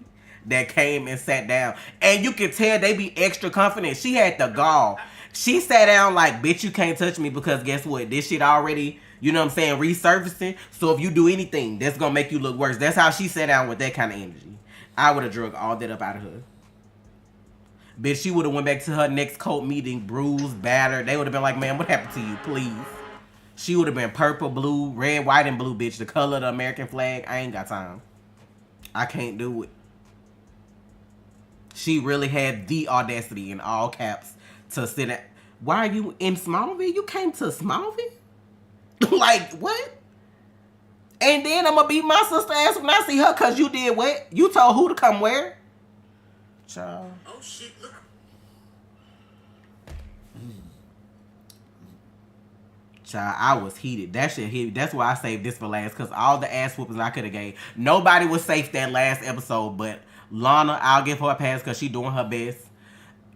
S1: that came and sat down. And you can tell they be extra confident. She had the gall. She sat down like, bitch, you can't touch me because guess what? This shit already, you know what I'm saying, resurfacing. So if you do anything, that's going to make you look worse. That's how she sat down with that kind of energy. I would have drug all that up out of her. Bitch, she would have went back to her next cult meeting, bruised, battered. They would have been like, man, what happened to you? Please. She would have been purple, blue, red, white, and blue, bitch. The color of the American flag. I ain't got time. I can't do it. She really had the audacity in all caps to sit at. Why are you in Smallville? You came to Smallville? Like, what? And then I'm going to beat my sister ass when I see her because you did what? You told who to come where? Child.
S2: Oh, shit, look.
S1: Child, I was heated. That shit hit. That's why I saved this for last because all the ass whoopings I could have gave. Nobody was safe that last episode, but Lana, I'll give her a pass because she doing her best.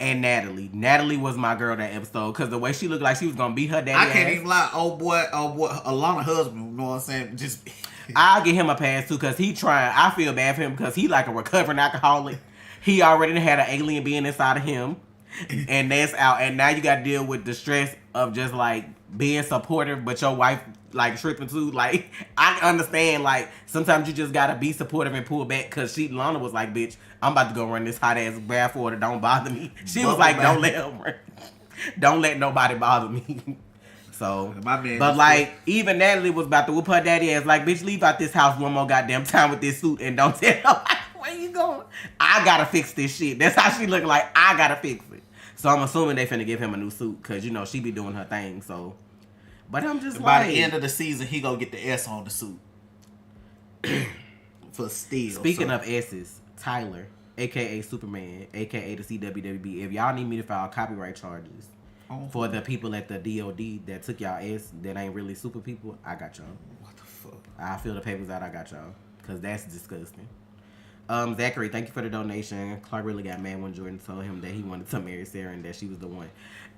S1: And Natalie. Natalie was my girl that episode because the way she looked like she was going to beat her daddy
S2: I can't even lie. Oh boy, Alana husband, you know what I'm saying? Just
S1: I'll give him a pass too because he trying. I feel bad for him because he like a recovering alcoholic. He already had an alien being inside of him. And that's out. And now you got to deal with the stress of just like being supportive, but your wife like tripping too. Like, I understand, like, sometimes you just gotta be supportive and pull back because Lana was like, bitch, I'm about to go run this hot ass bath water, don't bother me. She was like, don't let him run. Don't let nobody bother me. So, but like, even Natalie was about to whoop her daddy ass, like, bitch, leave out this house one more goddamn time with this suit and don't tell nobody where you going. I gotta fix this shit. That's how she look like, I gotta fix it. So I'm assuming they finna give him a new suit because, you know, she be doing her thing, so. But I'm just
S2: by the end of the season, he gonna get the S on the suit. For steal.
S1: Speaking of S's, Tyler, a.k.a. Superman, a.k.a. the CWWB, if y'all need me to file copyright charges for the people at the DOD that took y'all S that ain't really super people, I got y'all.
S2: What the fuck?
S1: I'll fill the papers out, I got y'all. Because that's disgusting. Zachary, thank you for the donation. Clark really got mad when Jordan told him that he wanted to marry Sarah and that she was the one.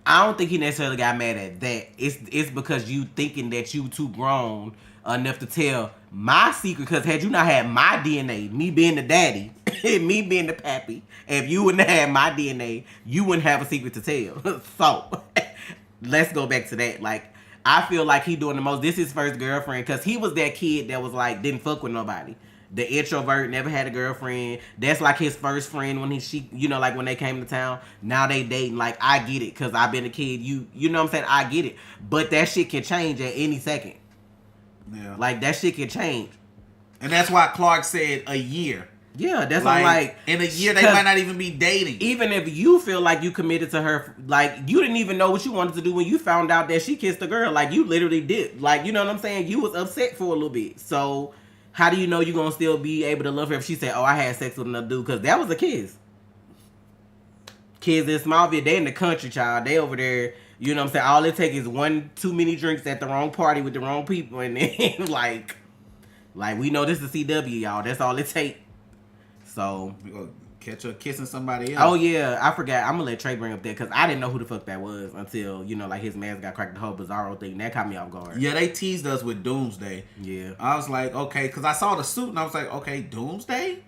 S1: I don't think he necessarily got mad at that. It's because you thinking that you too grown enough to tell my secret. Because had you not had my DNA, me being the daddy, me being the pappy, if you wouldn't have had my DNA, you wouldn't have a secret to tell. So, let's go back to that. Like, I feel like he doing the most. This is his first girlfriend because he was that kid that was like, didn't fuck with nobody. The introvert, never had a girlfriend. That's like his first friend when like when they came to town. Now they dating. Like, I get it because I've been a kid. You know what I'm saying? I get it. But that shit can change at any second.
S2: Yeah.
S1: Like, that shit can change.
S2: And that's why Clark said a year.
S1: Yeah, that's like
S2: in a year they might not even be dating.
S1: Even if you feel like you committed to her, like, you didn't even know what you wanted to do when you found out that she kissed a girl. Like, you literally did. Like, you know what I'm saying? You was upset for a little bit. So how do you know you're going to still be able to love her if she said, oh, I had sex with another dude? Because that was a kiss. Kids in Smallville, they in the country, child. They over there, you know what I'm saying? All it takes is one too many drinks at the wrong party with the wrong people. And then, like we know this is CW, y'all. That's all it takes. So,
S2: Catch her kissing somebody else.
S1: Oh yeah, I forgot. I'm gonna let Trey bring up that because I didn't know who the fuck that was until like his mask got cracked. The whole Bizarro thing that caught me off guard.
S2: Yeah, they teased us with Doomsday.
S1: Yeah,
S2: I was like, okay, because I saw the suit and I was like, okay, Doomsday.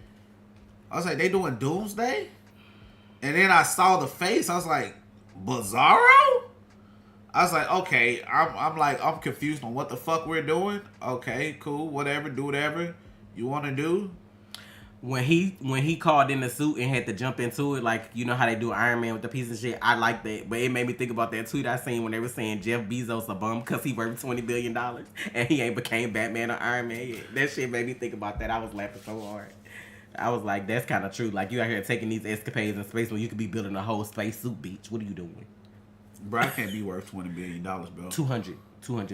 S2: I was like, they doing Doomsday, and then I saw the face. I was like, Bizarro. I was like, okay, I'm confused on what the fuck we're doing. Okay, cool, whatever, do whatever you want to do.
S1: When he called in the suit and had to jump into it, like, you know how they do Iron Man with the piece of shit, I like that. But it made me think about that tweet I seen when they were saying Jeff Bezos a bum because he worth $20 billion and he ain't became Batman or Iron Man yet. That shit made me think about that. I was laughing so hard. I was like, that's kind of true. Like, you out here taking these escapades in space when you could be building a whole space suit beach. What are you doing?
S2: Bro, I can't be worth $20 billion, bro.
S1: 200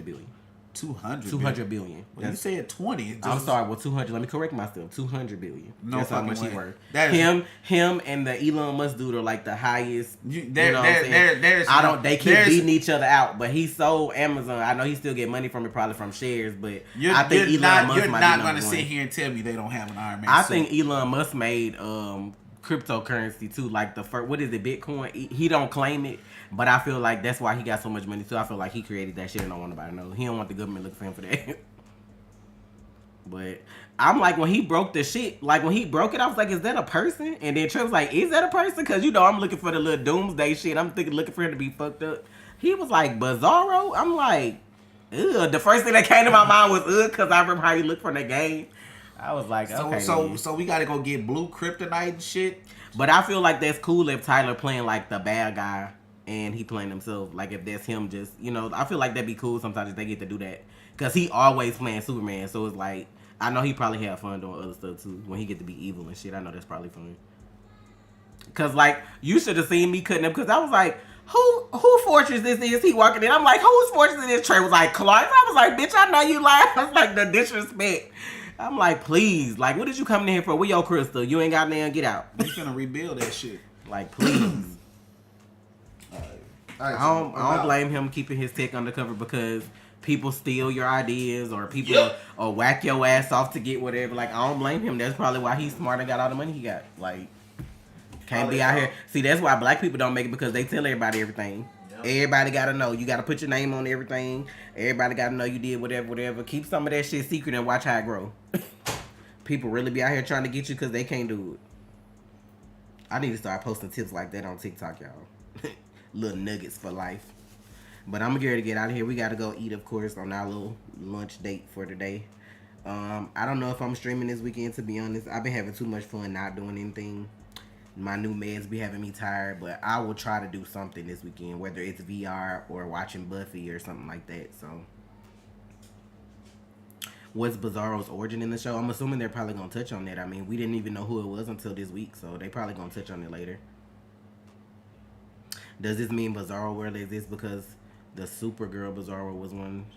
S1: billion. 200 billion.
S2: Well, you said 20.
S1: I'm sorry. Well, 200. Let me correct myself. 200 billion.
S2: No,
S1: that's how much
S2: way.
S1: he worth. Him, and the Elon Musk dude are like the highest. They keep beating each other out. But he sold Amazon. I know he still get money from it, probably from shares. But I think Elon Musk. You're not going to
S2: sit here and tell me they don't have an Iron Man.
S1: I think Elon Musk made cryptocurrency too. Like what is it? Bitcoin. He don't claim it. But I feel like that's why he got so much money too. I feel like he created that shit and don't want nobody to know. He don't want the government looking for him for that. But I'm like, when he broke the shit, like when he broke it, I was like, is that a person? And then Trey was like, is that a person? Because I'm looking for the little doomsday shit. I'm looking for him to be fucked up. He was like, Bizarro? I'm like, ugh. The first thing that came to my mind was ugh, because I remember how he looked from the game. I was like, okay.
S2: So we got to go get blue kryptonite and shit.
S1: But I feel like that's cool if Tyler playing like the bad guy. And he playing himself. Like, if that's him just, I feel like that'd be cool sometimes if they get to do that. Because he always playing Superman. So it's like, I know he probably have fun doing other stuff too. When he get to be evil and shit. I know that's probably fun. Because, like, you should have seen me cutting up. Because I was like, who fortress this is? He walking in. I'm like, whose fortress is this? Trey was like, Clark. I was like, bitch, I know you lying. I was like, the disrespect. I'm like, please. Like, what did you come in here for? Where your crystal? You ain't got nothing. Get out.
S2: You finna rebuild that shit.
S1: Like, please. I don't blame him keeping his tech undercover because people steal your ideas or people or whack your ass off to get whatever. Like, I don't blame him. That's probably why he's smart and got all the money he got. Like, can't be out here. See, that's why black people don't make it because they tell everybody everything. Yep. Everybody got to know. You got to put your name on everything. Everybody got to know you did whatever. Keep some of that shit secret and watch how it grow. People really be out here trying to get you because they can't do it. I need to start posting tips like that on TikTok, y'all. Little nuggets for life. But I'm going to get out of here. We got to go eat, of course, on our little lunch date for today. I don't know if I'm streaming this weekend, to be honest. I've been having too much fun not doing anything. My new meds be having me tired, but I will try to do something this weekend, whether it's VR or watching Buffy or something like that. So, what's Bizarro's origin in the show? I'm assuming they're probably going to touch on that. I mean, we didn't even know who it was until this week, so they probably going to touch on it later. Does this mean Bizarro World exists because the Supergirl Bizarro was one?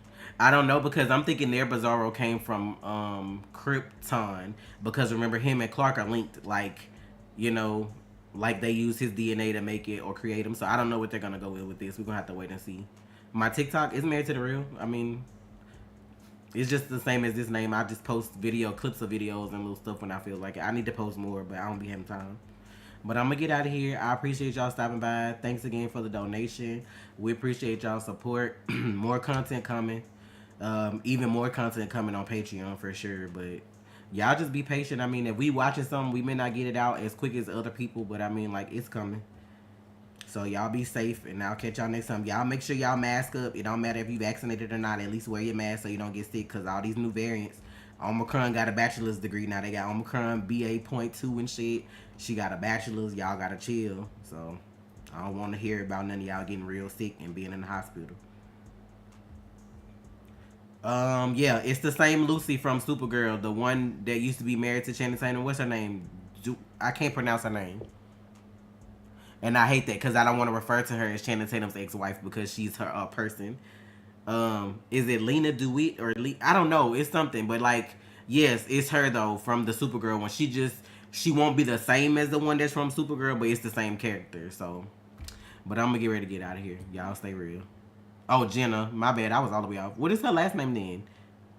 S1: I don't know, because I'm thinking their Bizarro came from Krypton, because remember, him and Clark are linked, like, like they use his DNA to make it or create him. So I don't know what they're going to go with this. We're going to have to wait and see. My TikTok is Married to the Real. I mean, it's just the same as this name. I just post clips of videos and little stuff when I feel like it. I need to post more, but I don't be having time. But I'm going to get out of here. I appreciate y'all stopping by. Thanks again for the donation. We appreciate y'all's support. More content coming. Even more content coming on Patreon for sure. But y'all just be patient. I mean, if we watching something, we may not get it out as quick as other people. But I mean, like, it's coming. So y'all be safe. And I'll catch y'all next time. Y'all make sure y'all mask up. It don't matter if you vaccinated or not. At least wear your mask so you don't get sick. Because all these new variants. Omicron got a bachelor's degree now. They got Omicron BA.2 and shit. She got a bachelor's. Y'all gotta chill. So I don't want to hear about none of y'all getting real sick and being in the hospital. Yeah, it's the same Lucy from Supergirl, the one that used to be married to Channing Tatum. What's her name? I can't pronounce her name. And I hate that because I don't want to refer to her as Channing Tatum's ex-wife because she's her person. Is it Lena DeWitt or I don't know. It's something, but like, yes, it's her though from the Supergirl one. She won't be the same as the one that's from Supergirl, but it's the same character. So, but I'm gonna get ready to get out of here. Y'all stay real. Oh, Jenna, my bad. I was all the way off. What is her last name then?